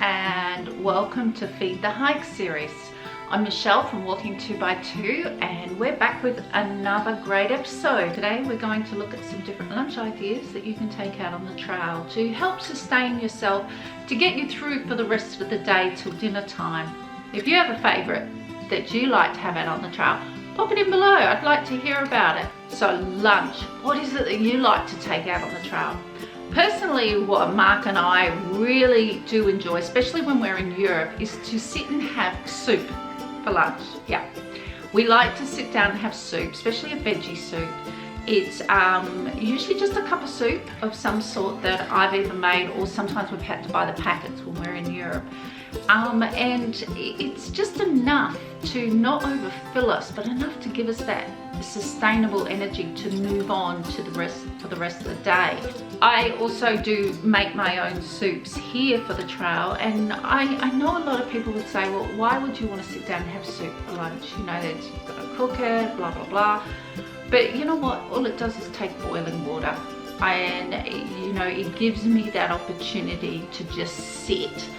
and welcome to Feed the Hike series. I'm Michelle from Walkingtwobytwo and we're back with another great episode. Today we're going to look at some different lunch ideas that you can take out on the trail to help sustain yourself, to get you through for the rest of the day till dinner time. If you have a favourite that you like to have out on the trail, pop it in below. I'd like to hear about it. So lunch, what is it that you like to take out on the trail? Personally, what Mark and I really do enjoy, especially when we're in Europe, is to sit and have soup for lunch. Yeah, we like to sit down and have soup, especially a veggie soup. It's usually just a cup of soup of some sort that I've either made, or sometimes we've had to buy the packets when we're in Europe. And it's just enough to not overfill us, but enough to give us that sustainable energy to move on to for the rest of the day. I also do make my own soups here for the trail, and I know a lot of people would say, well, why would you want to sit down and have soup for lunch? You know, that you've got to cook it, blah blah blah. But you know what, all it does is take boiling water, and you know, it gives me that opportunity to just sit.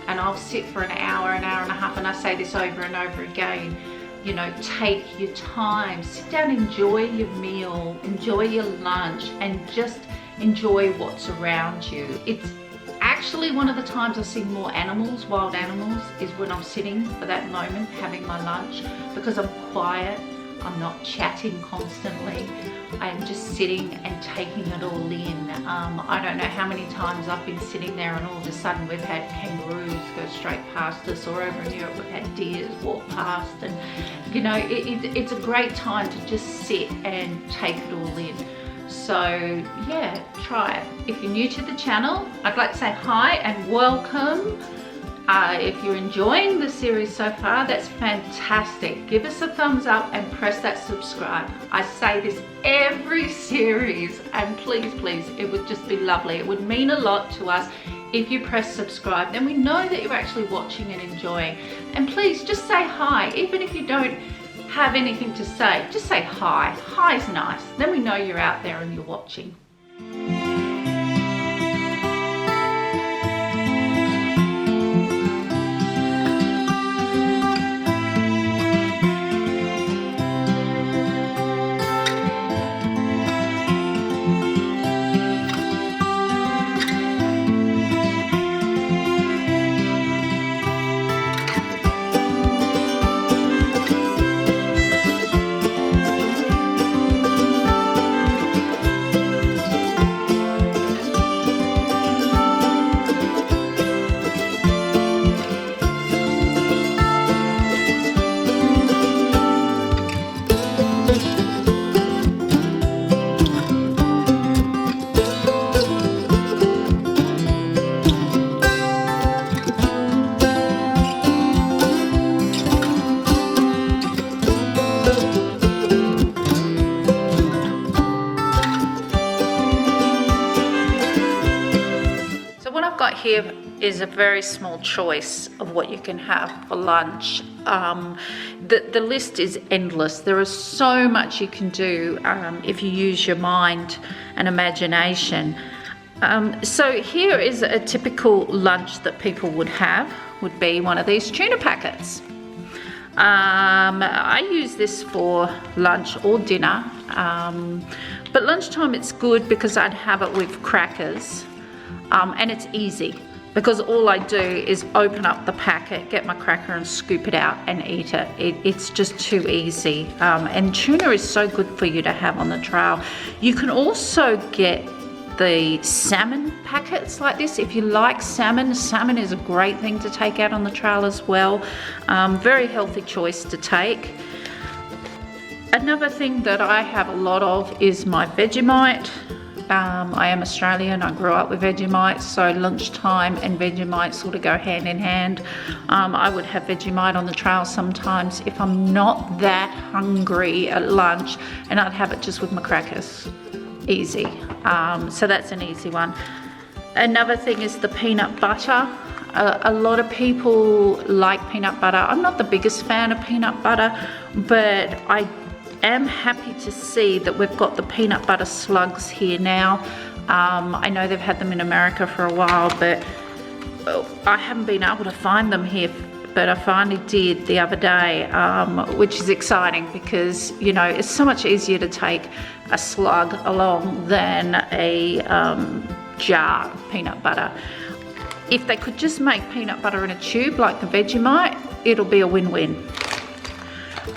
And I'll sit for an hour and a half, and I say this over and over again, you know, take your time, sit down, enjoy your meal, enjoy your lunch, and just enjoy what's around you. It's actually one of the times I see more animals, wild animals, is when I'm sitting for that moment having my lunch, because I'm quiet, I'm not chatting constantly, I'm just sitting and taking it all in. I don't know how many times I've been sitting there and all of a sudden we've had kangaroos go straight past us, or over in Europe we've had deers walk past, and you know, it's a great time to just sit and take it all in. So yeah, try it. If you're new to the channel, I'd like to say hi and welcome. If you're enjoying the series so far, that's fantastic. Give us a thumbs up and press that subscribe. I say this every series, and please, please, it would just be lovely. It would mean a lot to us if you press subscribe. Then we know that you're actually watching and enjoying. And please just say hi, even if you don't have anything to say, just say hi. Hi is nice. Then we know you're out there and you're watching. Here is a very small choice of what you can have for lunch. The list is endless. There is so much you can do if you use your mind and imagination. So here is a typical lunch that people would have, would be one of these tuna packets. I use this for lunch or dinner, but lunchtime it's good because I'd have it with crackers. And it's easy because all I do is open up the packet, get my cracker and scoop it out and eat it. It's just too easy. And tuna is so good for you to have on the trail. You can also get the salmon packets like this. If you like salmon, salmon is a great thing to take out on the trail as well. Very healthy choice to take. Another thing that I have a lot of is my Vegemite. I am Australian, I grew up with Vegemite, so lunchtime and Vegemite sort of go hand in hand. I would have Vegemite on the trail sometimes if I'm not that hungry at lunch, and I'd have it just with my crackers. Easy. So that's an easy one. Another thing is the peanut butter. A lot of people like peanut butter. I'm not the biggest fan of peanut butter, but I am happy to see that we've got the peanut butter slugs here now. I know they've had them in America for a while, but I haven't been able to find them here, but I finally did the other day, which is exciting because, you know, it's so much easier to take a slug along than a jar of peanut butter. If they could just make peanut butter in a tube like the Vegemite, it'll be a win-win.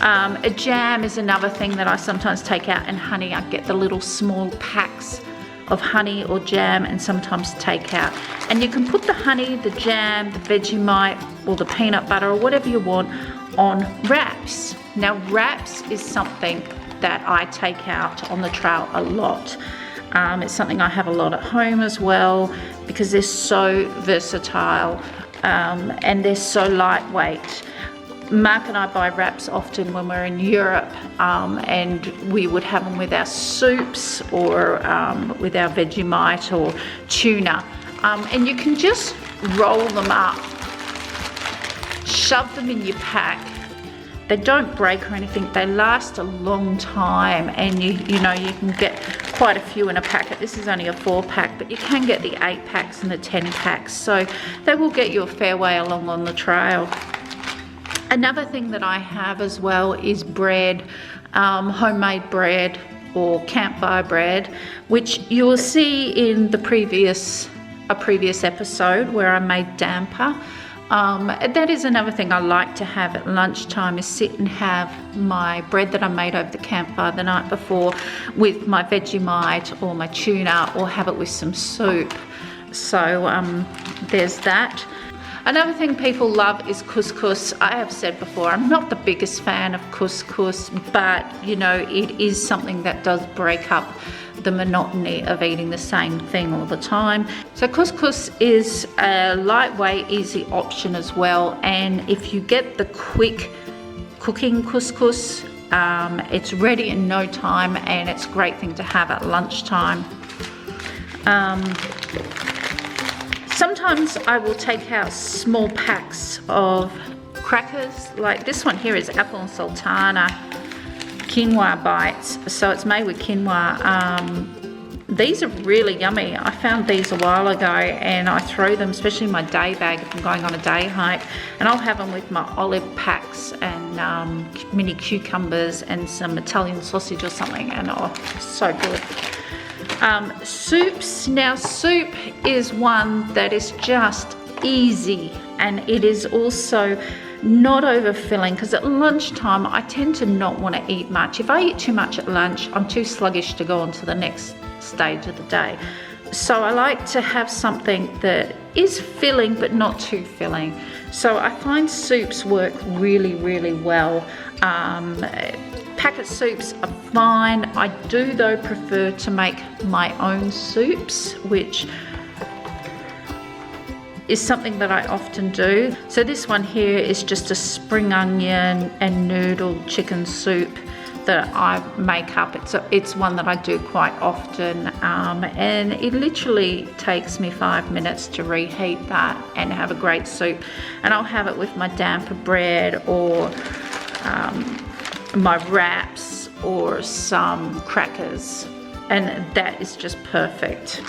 A jam is another thing that I sometimes take out, and honey. I get the little small packs of honey or jam and sometimes take out. And you can put the honey, the jam, the Vegemite or the peanut butter or whatever you want on wraps. Now wraps is something that I take out on the trail a lot. It's something I have a lot at home as well because they're so versatile and they're so lightweight. Mark and I buy wraps often when we're in Europe, and we would have them with our soups or with our Vegemite or tuna. And you can just roll them up, shove them in your pack. They don't break or anything. They last a long time, and you know you can get quite a few in a packet. This is only a 4-pack, but you can get the 8-packs and the 10-packs. So they will get you a fair way along on the trail. Another thing that I have as well is bread, homemade bread or campfire bread, which you will see in the previous episode where I made damper. That is another thing I like to have at lunchtime, is sit and have my bread that I made over the campfire the night before with my Vegemite or my tuna, or have it with some soup. So there's that. Another thing people love is couscous. I have said before, I'm not the biggest fan of couscous, but you know, it is something that does break up the monotony of eating the same thing all the time. So couscous is a lightweight, easy option as well. And if you get the quick cooking couscous, it's ready in no time, and it's a great thing to have at lunchtime. Sometimes I will take out small packs of crackers, like this one here is apple and sultana quinoa bites, so it's made with quinoa. These are really yummy. I found these a while ago, and I throw them, especially in my day bag if I'm going on a day hike, and I'll have them with my olive packs and mini cucumbers and some Italian sausage or something, and oh, so good. Soups. Now soup is one that is just easy, and it is also not overfilling, because at lunchtime I tend to not want to eat much. If I eat too much at lunch, I'm too sluggish to go on to the next stage of the day. So I like to have something that is filling but not too filling. So I find soups work really, really well. Packet soups are fine. I do though prefer to make my own soups, which is something that I often do. So this one here is just a spring onion and noodle chicken soup that I make up. It's one that I do quite often, and it literally takes me 5 minutes to reheat that and have a great soup. And I'll have it with my damper bread or my wraps or some crackers, and that is just perfect.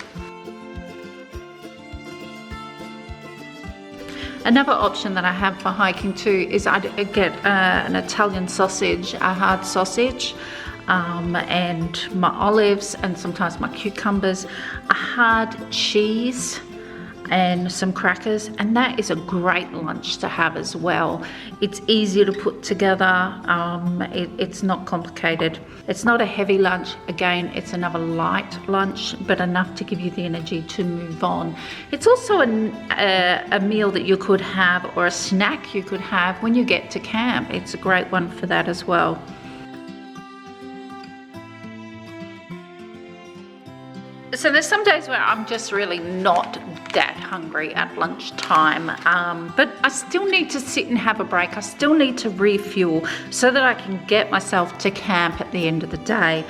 Another option that I have for hiking too is I get an Italian sausage, a hard sausage, and my olives and sometimes my cucumbers, a hard cheese and some crackers, and that is a great lunch to have as well. It's easy to put together. It's not complicated. It's not a heavy lunch. Again, it's another light lunch, but enough to give you the energy to move on. It's also a meal that you could have, or a snack you could have when you get to camp. It's a great one for that as well. So there's some days where I'm just really not that hungry at lunchtime, but I still need to sit and have a break. I still need to refuel so that I can get myself to camp at the end of the day.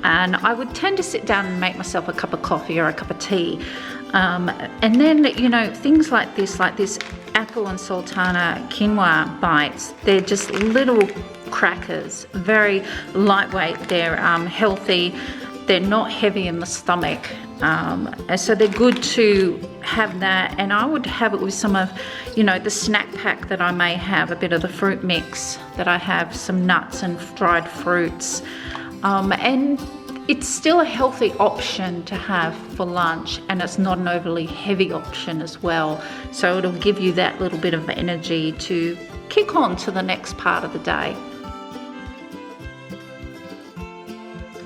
And I would tend to sit down and make myself a cup of coffee or a cup of tea. And then, you know, things like this apple and sultana quinoa bites, they're just little crackers, very lightweight, they're healthy. they're not heavy in the stomach, and so they're good to have that. And I would have it with some of, you know, the snack pack that I may have, a bit of the fruit mix that I have, some nuts and dried fruits, and it's still a healthy option to have for lunch, and it's not an overly heavy option as well. So it'll give you that little bit of energy to kick on to the next part of the day.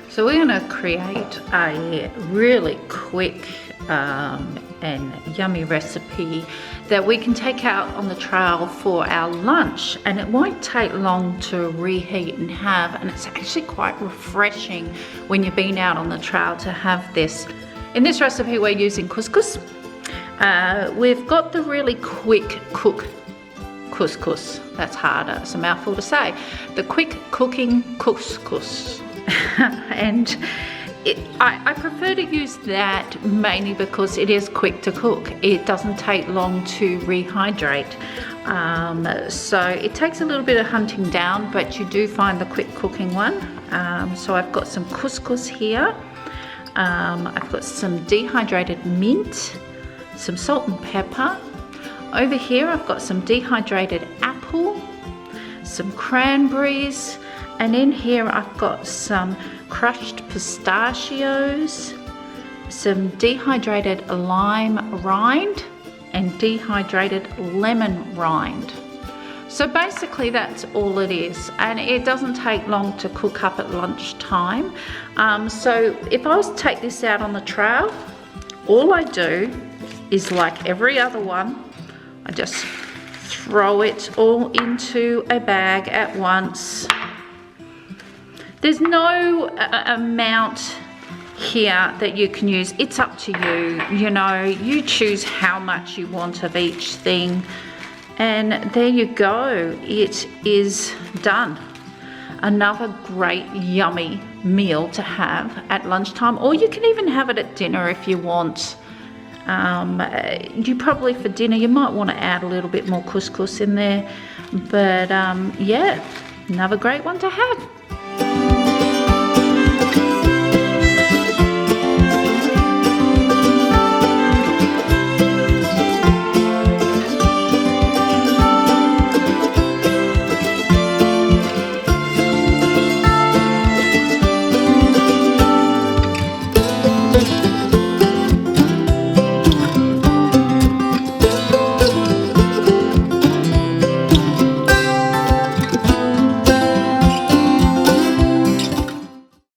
So we're going to create a really quick and yummy recipe that we can take out on the trail for our lunch, and it won't take long to reheat and have, and it's actually quite refreshing when you've been out on the trail to have this. In this recipe we're using couscous. We've got the really quick cook couscous. That's harder, it's a mouthful to say. The quick cooking couscous. And I prefer to use that mainly because it is quick to cook. It doesn't take long to rehydrate. So it takes a little bit of hunting down, but you do find the quick cooking one. So I've got some couscous here. I've got some dehydrated mint, some salt and pepper. Over here I've got some dehydrated apple, some cranberries, and in here I've got some crushed pistachios, some dehydrated lime rind, and dehydrated lemon rind. So basically that's all it is, and it doesn't take long to cook up at lunchtime. So if I was to take this out on the trail, all I do is, like every other one, I just throw it all into a bag at once. There's no amount here that you can use. It's up to you. You know, you choose how much you want of each thing. And there you go. It is done. Another great yummy meal to have at lunchtime, or you can even have it at dinner if you want. You probably, for dinner, you might want to add a little bit more couscous in there. But yeah, another great one to have.